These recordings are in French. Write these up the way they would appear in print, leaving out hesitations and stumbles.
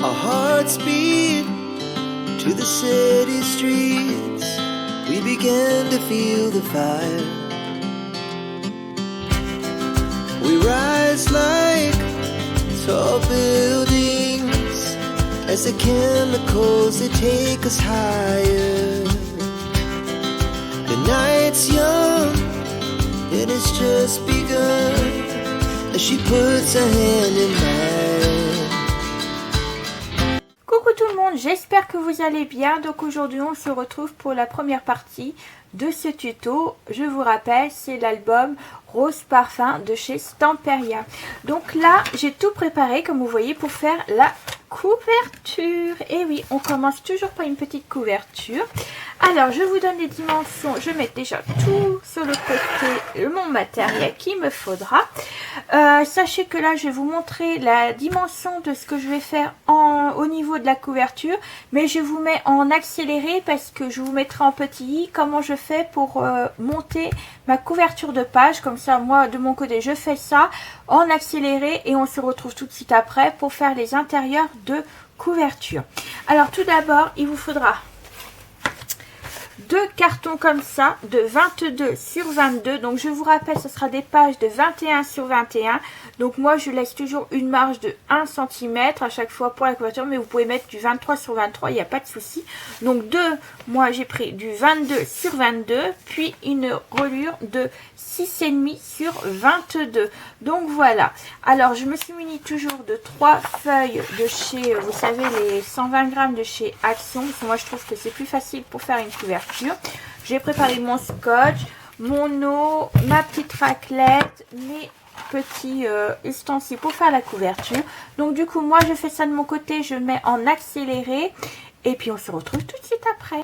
Our hearts beat to the city streets. We began to feel the fire. We rise like tall buildings as the chemicals, they take us higher. The night's young and it's just begun as she puts her hand in mine. Coucou tout le monde, j'espère que vous allez bien. Donc aujourd'hui on se retrouve pour la première partie de ce tuto. Je vous rappelle, c'est l'album Rose Parfum de chez Stamperia. Donc là j'ai tout préparé comme vous voyez pour faire la couverture. Et oui, on commence toujours par une petite couverture. Alors je vous donne les dimensions, je mets déjà tout sur le côté, mon matériel qu'il me faudra. Sachez que là je vais vous montrer la dimension de ce que je vais faire au niveau de la couverture, mais je vous mets en accéléré parce que je vous mettrai en petit i comment je fais pour monter ma couverture de page. Comme ça moi de mon côté je fais ça en accéléré et on se retrouve tout de suite après pour faire les intérieurs de couverture. Alors tout d'abord il vous faudra deux cartons comme ça de 22 sur 22. Donc je vous rappelle, ce sera des pages de 21 sur 21. Donc moi je laisse toujours une marge de 1 cm à chaque fois pour la couverture, mais vous pouvez mettre du 23 sur 23, il n'y a pas de souci. Donc moi j'ai pris du 22 sur 22, puis une reliure de 6,5 sur 22. Donc voilà. Alors je me suis munie toujours de 3 feuilles de chez, vous savez, les 120 grammes de chez Action. Parce que moi je trouve que c'est plus facile pour faire une couverture. J'ai préparé mon scotch, mon eau, ma petite raclette, mes petits ustensiles pour faire la couverture. Donc du coup moi je fais ça de mon côté, je mets en accéléré et puis on se retrouve tout de suite après.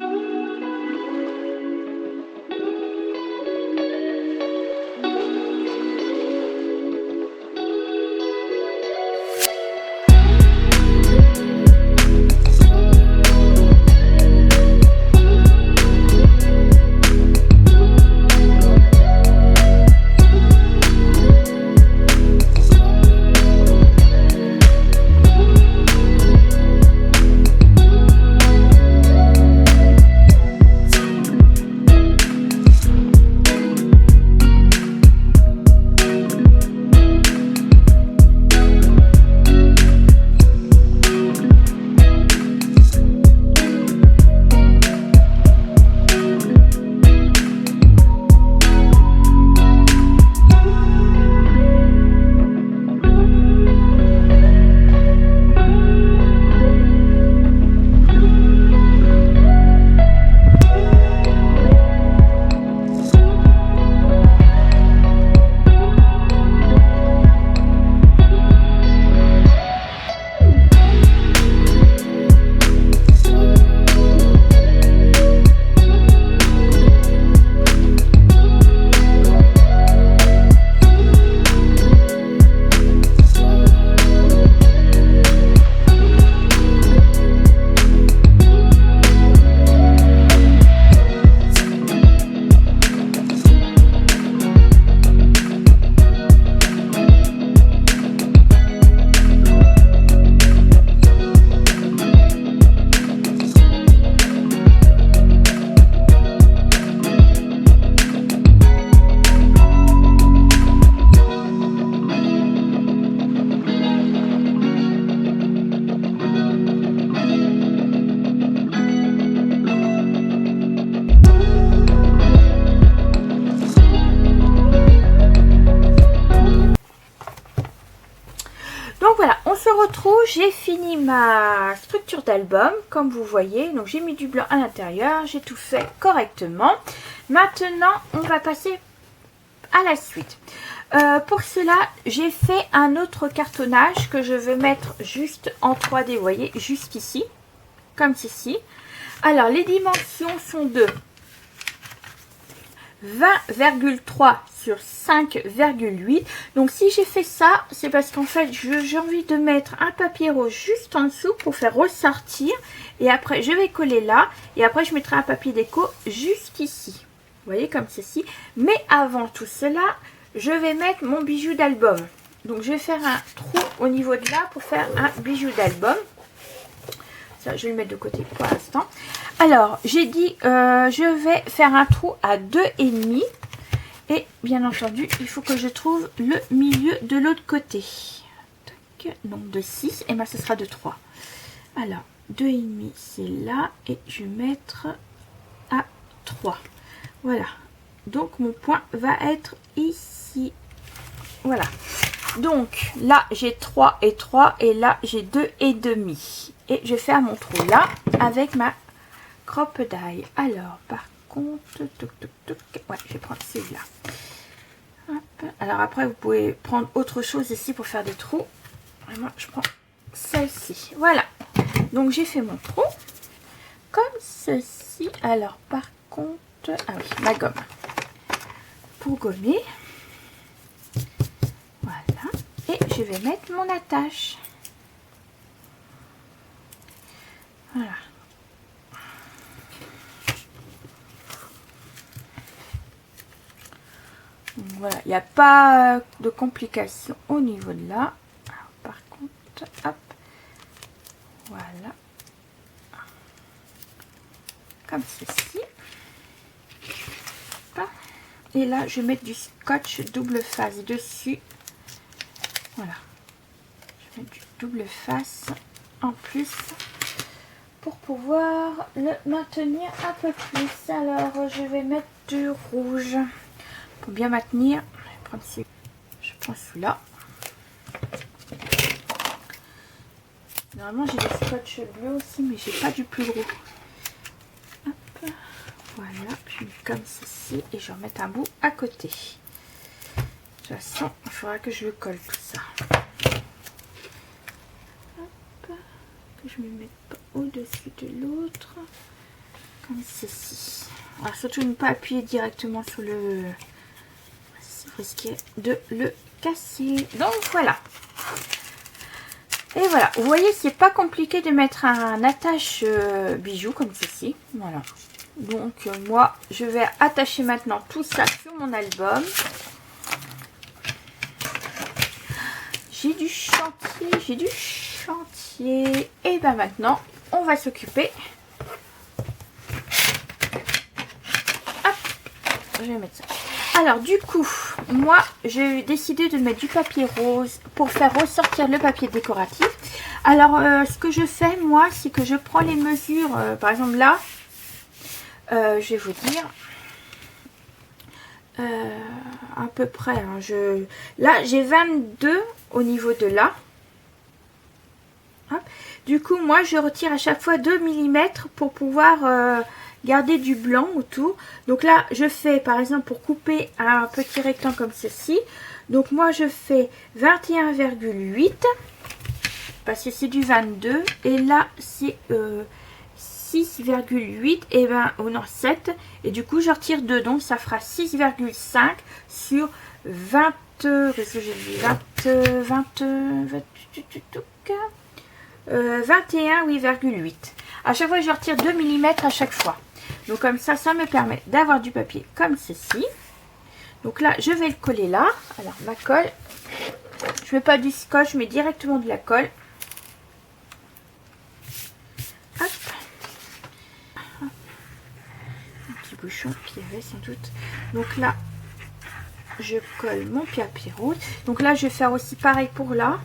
J'ai fini ma structure d'album comme vous voyez, donc j'ai mis du blanc à l'intérieur, j'ai tout fait correctement. Maintenant on va passer à la suite. Pour cela j'ai fait un autre cartonnage que je vais mettre juste en 3D, vous voyez, juste ici comme ceci. Alors les dimensions sont de 20,3 sur 5,8. Donc si j'ai fait ça, c'est parce qu'en fait j'ai envie de mettre un papier rose juste en dessous pour faire ressortir. Et après je vais coller là. Et après je mettrai un papier déco juste ici. Vous voyez, comme ceci. Mais avant tout cela, je vais mettre mon bijou d'album. Donc je vais faire un trou au niveau de là pour faire un bijou d'album. Ça, je vais le mettre de côté pour l'instant. Alors, j'ai dit, je vais faire un trou à 2,5. Et bien entendu, il faut que je trouve le milieu de l'autre côté. Tac, donc de 6, et bien ce sera de 3. Alors, 2,5 c'est là, et je vais mettre à 3. Voilà. Donc mon point va être ici. Voilà. Donc là j'ai 3 et 3 et là j'ai 2,5. Et je vais faire mon trou là avec ma crop-die. Alors par contre, ouais, je vais prendre celui-là. Alors après vous pouvez prendre autre chose ici pour faire des trous. Et moi je prends celle-ci. Voilà. Donc j'ai fait mon trou comme ceci. Alors par contre, ah oui, ma gomme pour gommer. Voilà. Et je vais mettre mon attache. Voilà. Donc, voilà, il n'y a pas de complications au niveau de là. Alors, par contre, hop, voilà. Comme ceci. Et là, je vais mettre du scotch double face dessus. Voilà. Je mets du double face en plus pour pouvoir le maintenir un peu plus. Alors, je vais mettre du rouge pour bien maintenir. Je prends celui-là. Normalement, j'ai des scotch bleus aussi, mais j'ai pas du plus gros. Hop. Voilà, je mets comme ceci et je vais remettre un bout à côté. De toute façon, il faudra que je le colle tout ça. Hop, que je ne me mette pas au-dessus de l'autre. Comme ceci. Alors surtout ne pas appuyer directement sur le... C'est risqué de le casser. Donc voilà. Et voilà, vous voyez, c'est pas compliqué de mettre un attache bijou comme ceci. Voilà. Donc moi je vais attacher maintenant tout ça sur mon album. J'ai du chantier, et ben maintenant on va s'occuper. Hop, je vais mettre ça. Alors du coup, moi j'ai décidé de mettre du papier rose pour faire ressortir le papier décoratif. Alors ce que je fais moi, c'est que je prends les mesures, par exemple là. Je vais vous dire à peu près hein, là j'ai 22 au niveau de là. Hop. Du coup moi je retire à chaque fois 2 mm pour pouvoir garder du blanc autour. Donc là je fais par exemple pour couper un petit rectangle comme ceci, donc moi je fais 21,8 parce que c'est du 22 et là c'est 6,8 et ben oh non 7 et du coup je retire 2 donc ça fera 6,5 sur 20 qu'est-ce que j'ai dit 21 oui,8. À chaque fois je retire 2 mm à chaque fois. Donc comme ça me permet d'avoir du papier comme ceci. Donc là je vais le coller là. Alors ma colle, je mets pas du scotch, je mets directement de la colle. Hop. Bouchon qu'il y avait sans doute. Donc là je colle mon papier rose. Donc là je vais faire aussi pareil pour là.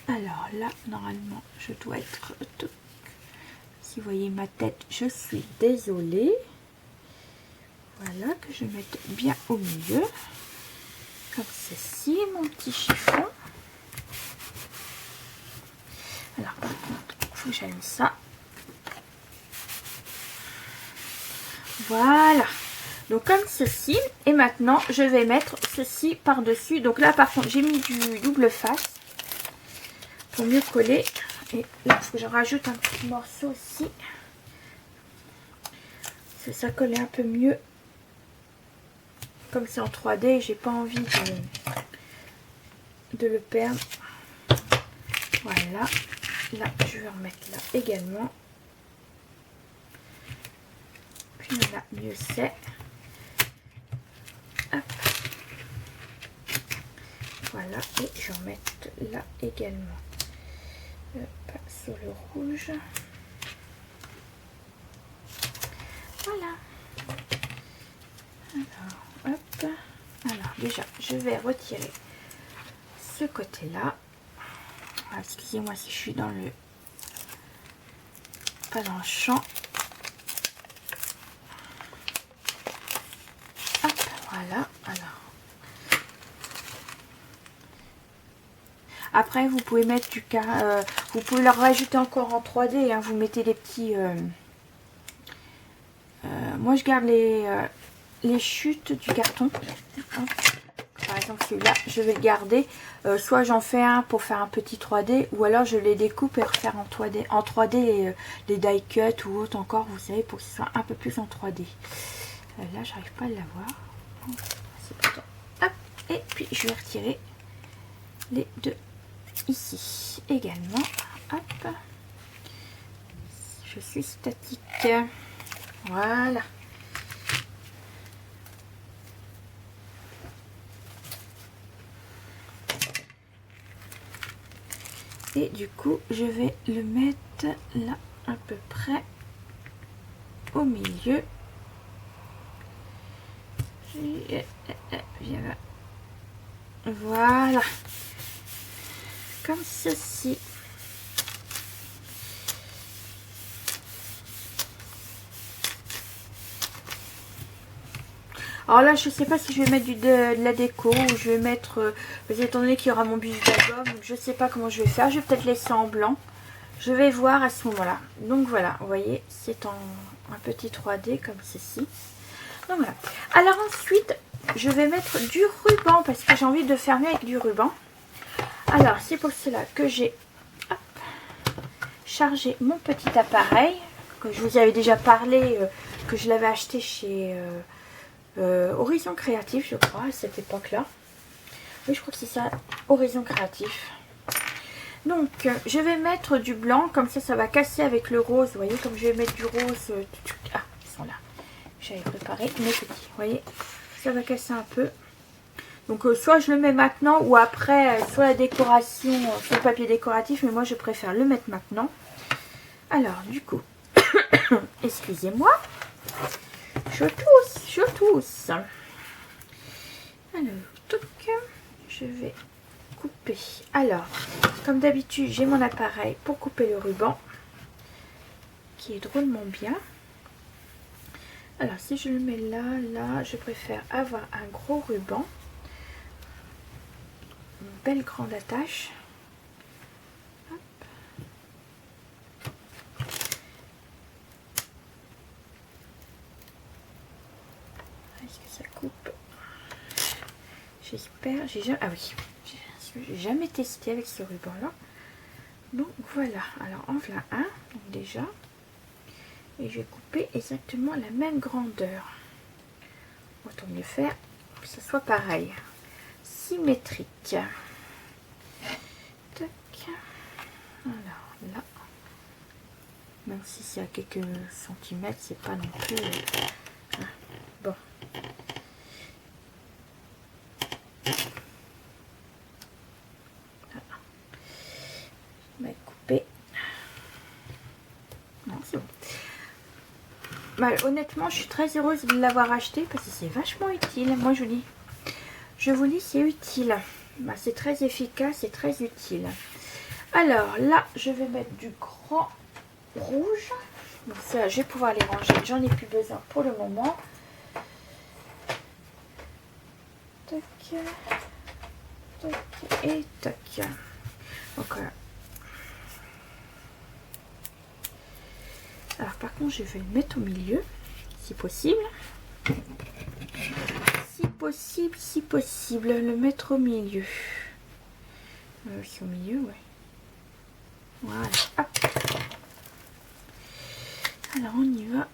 Alors là normalement je dois être, si vous voyez ma tête, je suis désolée. Voilà, que je mette bien au milieu comme ceci mon petit chiffon. Alors par contre, il faut que j'aille ça. Voilà. Donc comme ceci. Et maintenant, je vais mettre ceci par-dessus. Donc là, par contre, j'ai mis du double face pour mieux coller. Et là, il faut que je rajoute un petit morceau aussi. Ça colle un peu mieux. Comme c'est en 3D, j'ai pas envie de le perdre. Voilà. Là, je vais remettre là également. Puis là, mieux c'est. Hop. Voilà, et je vais en mettre là également. Hop, sur le rouge. Voilà. Alors, hop. Alors, déjà, je vais retirer ce côté-là. Ah, excusez-moi si je suis dans le... pas dans le champ. Hop, voilà. Alors. Après, vous pouvez mettre du vous pouvez leur rajouter encore en 3D. Hein, vous mettez des petits... moi, je garde les chutes du carton. Hop. Par exemple, celui-là, je vais le garder. Soit j'en fais un pour faire un petit 3D, ou alors je les découpe et refaire en 3D. En 3D, les die cut ou autre encore, vous savez, pour que ce soit un peu plus en 3D. Là, j'arrive pas à l'avoir. C'est pas tant. Hop. Et puis, je vais retirer les deux ici également. Hop. Je suis statique. Voilà. Et du coup, je vais le mettre là, à peu près au milieu. Viens là. Voilà. Comme ceci. Alors là, je sais pas si je vais mettre de la déco ou je vais mettre... étant donné qu'il y aura mon bus d'album, donc je sais pas comment je vais faire. Je vais peut-être laisser en blanc. Je vais voir à ce moment-là. Donc voilà, vous voyez, c'est en un petit 3D comme ceci. Donc voilà. Alors ensuite, je vais mettre du ruban parce que j'ai envie de fermer avec du ruban. Alors, c'est pour cela que j'ai chargé mon petit appareil, que je vous avais déjà parlé, que je l'avais acheté chez... Horizon Créatif, je crois, à cette époque-là. Oui, je crois que c'est ça, Horizon Créatif. Donc, je vais mettre du blanc, comme ça va casser avec le rose. Vous voyez, comme je vais mettre du rose... ah, ils sont là. J'avais préparé mes petits. Vous voyez, ça va casser un peu. Donc, soit je le mets maintenant, ou après, soit la décoration, sur le papier décoratif. Mais moi, je préfère le mettre maintenant. Alors, du coup, excusez-moi. Je tousse. Alors, je vais couper. Alors, comme d'habitude, j'ai mon appareil pour couper le ruban, qui est drôlement bien. Alors, si je le mets là, je préfère avoir un gros ruban, une belle grande attache. Coupe, j'espère. J'ai jamais testé avec ce ruban là, donc voilà. Alors en voilà un, donc déjà, et je vais couper exactement la même grandeur. Autant mieux faire que ce soit pareil, symétrique. Tac. Alors là, même si c'est à quelques centimètres, c'est pas non plus bon. Couper. Non, c'est bon. Bah, honnêtement, je suis très heureuse de l'avoir acheté parce que c'est vachement utile. Moi, je vous dis, c'est utile. Bah, c'est très efficace et très utile. Alors là, je vais mettre du grand rouge. Donc ça, je vais pouvoir les ranger. J'en ai plus besoin pour le moment. Tac, tac et tac. Donc voilà. Alors par contre, je vais le mettre au milieu, si possible. Si possible, le mettre au milieu. C'est au milieu, ouais. Voilà. Hop. Alors on y va.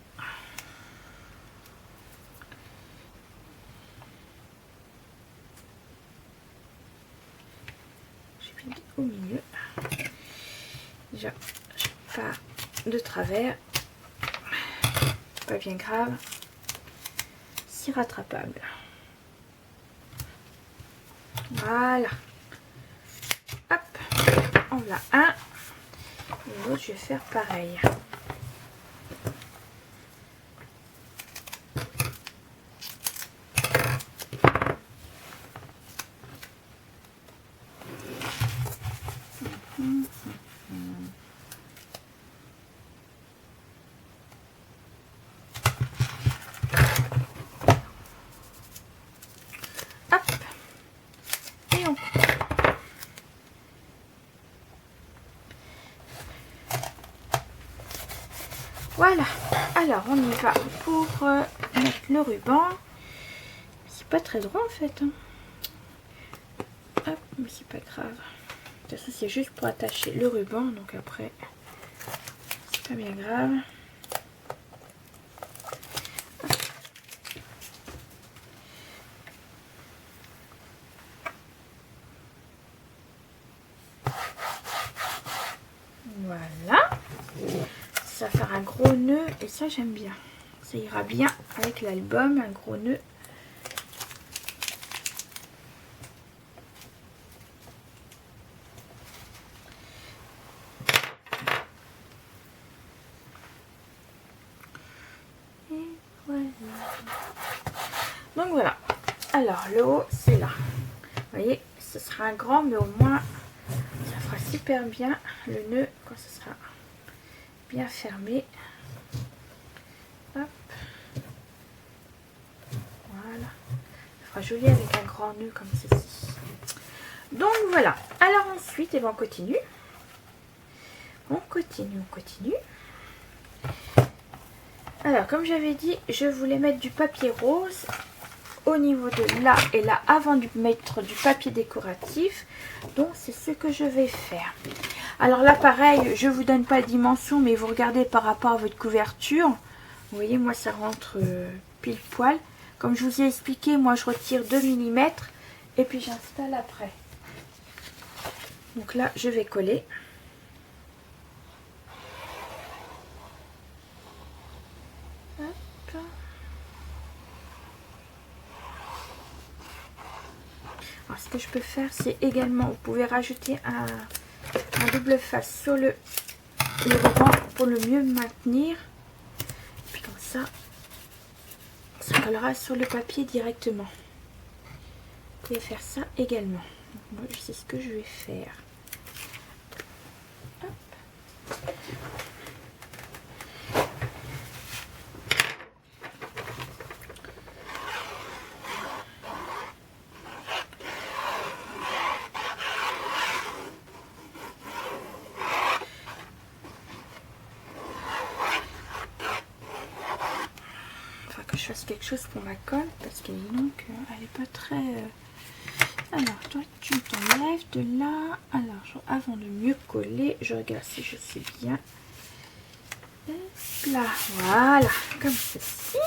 Je vais au milieu. Déjà, je pars de travers. Pas bien grave. C'est rattrapable. Voilà. En voilà un. Et l'autre, je vais faire pareil. Hop. Et on coupe. Voilà. Alors, on y va pour mettre le ruban. C'est pas très droit en fait. Hein. Hop, mais c'est pas grave. De toute façon, c'est juste pour attacher le ruban. Donc après, c'est pas bien grave. Voilà. Ça va faire un gros nœud et ça j'aime bien. Ça ira bien avec l'album, un gros nœud. Et voilà. Donc voilà. Alors le haut c'est là. Vous voyez, ce sera un grand mais au moins ça fera super bien le nœud quand ce sera bien fermé. Hop. Voilà. Ça fera joli avec un grand nœud comme ceci. Donc voilà. Alors ensuite, on continue. On continue. Alors comme j'avais dit, je voulais mettre du papier rose au niveau de là et là avant de mettre du papier décoratif. Donc c'est ce que je vais faire. Alors là pareil, je vous donne pas de dimension, mais vous regardez par rapport à votre couverture. Vous voyez, moi ça rentre pile poil. Comme je vous ai expliqué, moi je retire 2 mm et puis j'installe après. Donc là je vais coller. Hop. Alors ce que je peux faire, c'est également, vous pouvez rajouter un double face sur le ruban pour le mieux maintenir. Et puis comme ça collera sur le papier directement. Vous pouvez faire ça également. Donc moi je sais ce que je vais faire. Hop. Que je fasse quelque chose pour ma colle parce que donc elle est pas très alors toi tu t'enlèves de là. Alors avant de mieux coller, je regarde si je sais bien. Hop là, voilà, comme ceci.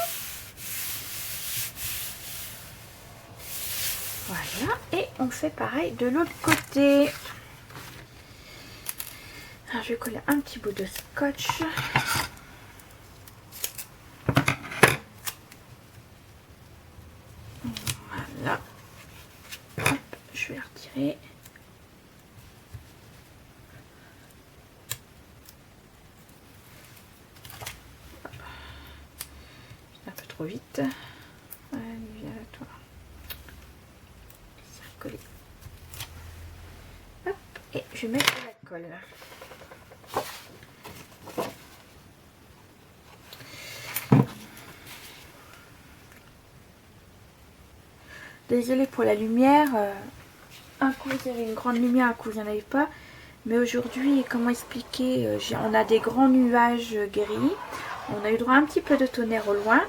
Voilà, et on fait pareil de l'autre côté. Alors je vais coller un petit bout de scotch. Voilà. Hop, je vais retirer. C'est un peu trop vite. Allez, viens là, toi. Ça va coller. Hop, et je vais mettre de la colle. Désolée pour la lumière, un coup vous avez une grande lumière, un coup vous n'en avez pas. Mais aujourd'hui, comment expliquer, on a des grands nuages gris. On a eu droit à un petit peu de tonnerre au loin.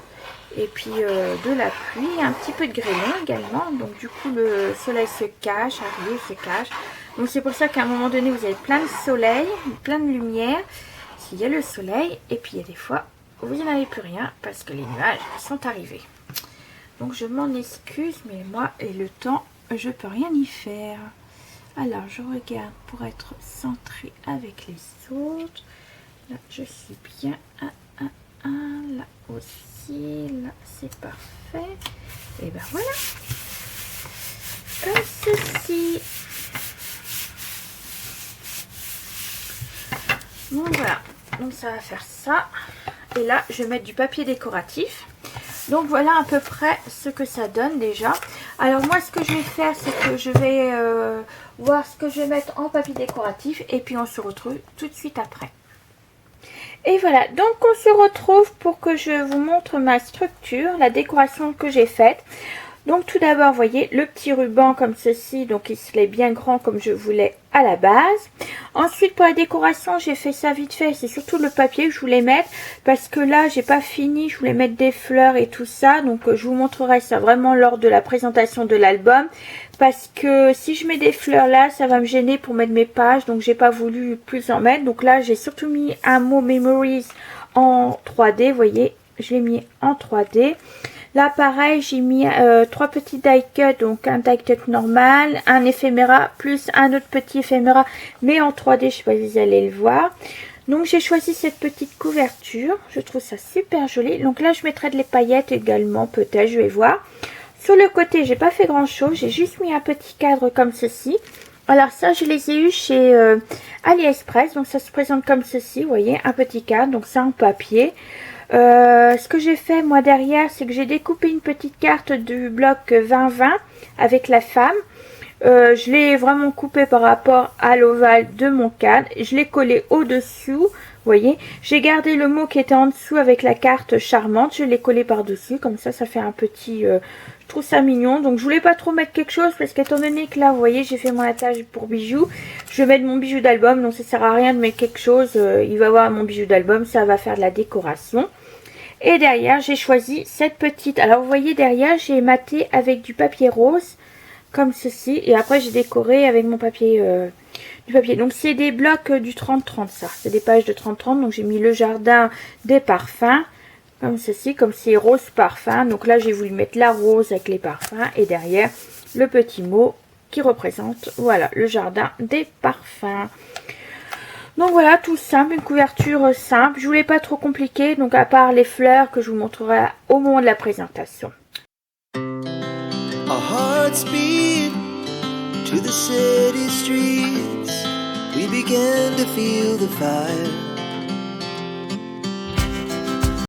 Et puis de la pluie, un petit peu de grêlon également. Donc du coup le soleil se cache, arrive, se cache. Donc c'est pour ça qu'à un moment donné vous avez plein de soleil, plein de lumière. S'il y a le soleil, et puis il y a des fois où vous n'en avez plus rien parce que les nuages sont arrivés. Donc je m'en excuse, mais moi et le temps, je peux rien y faire. Alors je regarde pour être centrée avec les autres. Là je suis bien. Là aussi, là c'est parfait. Et ben voilà. Comme ceci. Donc voilà, donc ça va faire ça. Et là, je vais mettre du papier décoratif. Donc voilà à peu près ce que ça donne déjà. Alors moi, ce que je vais faire, c'est que je vais voir ce que je vais mettre en papier décoratif. Et puis on se retrouve tout de suite après. Et voilà, donc on se retrouve pour que je vous montre ma structure, la décoration que j'ai faite. Donc tout d'abord, vous voyez le petit ruban comme ceci, donc il se l'est bien grand comme je voulais à la base. Ensuite pour la décoration, j'ai fait ça vite fait, c'est surtout le papier que je voulais mettre parce que là j'ai pas fini, je voulais mettre des fleurs et tout ça, donc je vous montrerai ça vraiment lors de la présentation de l'album parce que si je mets des fleurs là, ça va me gêner pour mettre mes pages, donc j'ai pas voulu plus en mettre. Donc là j'ai surtout mis un mot Memories en 3D, vous voyez, je l'ai mis en 3D. Là, pareil, j'ai mis 3 petits die cuts, donc un die cut normal, un éphéméra, plus un autre petit éphéméra, mais en 3D, je sais pas si vous allez le voir. Donc, j'ai choisi cette petite couverture, je trouve ça super joli. Donc là, je mettrai des paillettes également, peut-être, je vais voir. Sur le côté, j'ai pas fait grand chose, j'ai juste mis un petit cadre comme ceci. Alors ça, je les ai eu chez AliExpress, donc ça se présente comme ceci, vous voyez, un petit cadre, donc ça en papier. Ce que j'ai fait moi derrière, c'est que j'ai découpé une petite carte du bloc 2020 avec la femme. Je l'ai vraiment coupé par rapport à l'ovale de mon cadre. Je l'ai collé au-dessous, vous voyez. J'ai gardé le mot qui était en dessous avec la carte charmante. Je l'ai collé par-dessus, comme ça, ça fait un petit... je trouve ça mignon. Donc, je voulais pas trop mettre quelque chose parce qu'étant donné que là, vous voyez, j'ai fait mon attache pour bijoux. Je vais mettre mon bijou d'album, donc ça sert à rien de mettre quelque chose. Il va voir mon bijou d'album, ça va faire de la décoration. Et derrière, j'ai choisi cette petite... Alors, vous voyez, derrière, j'ai ématé avec du papier rose, comme ceci. Et après, j'ai décoré avec mon papier... du papier. Donc, c'est des blocs du 30-30, ça. C'est des pages de 30-30. Donc, j'ai mis le jardin des parfums, comme ceci, comme c'est rose parfum. Donc là, j'ai voulu mettre la rose avec les parfums. Et derrière, le petit mot qui représente, voilà, le jardin des parfums. Donc voilà, tout simple, une couverture simple. Je voulais pas trop compliqué, donc à part les fleurs que je vous montrerai au moment de la présentation. Our hearts beat to the city streets. We began to feel the fire.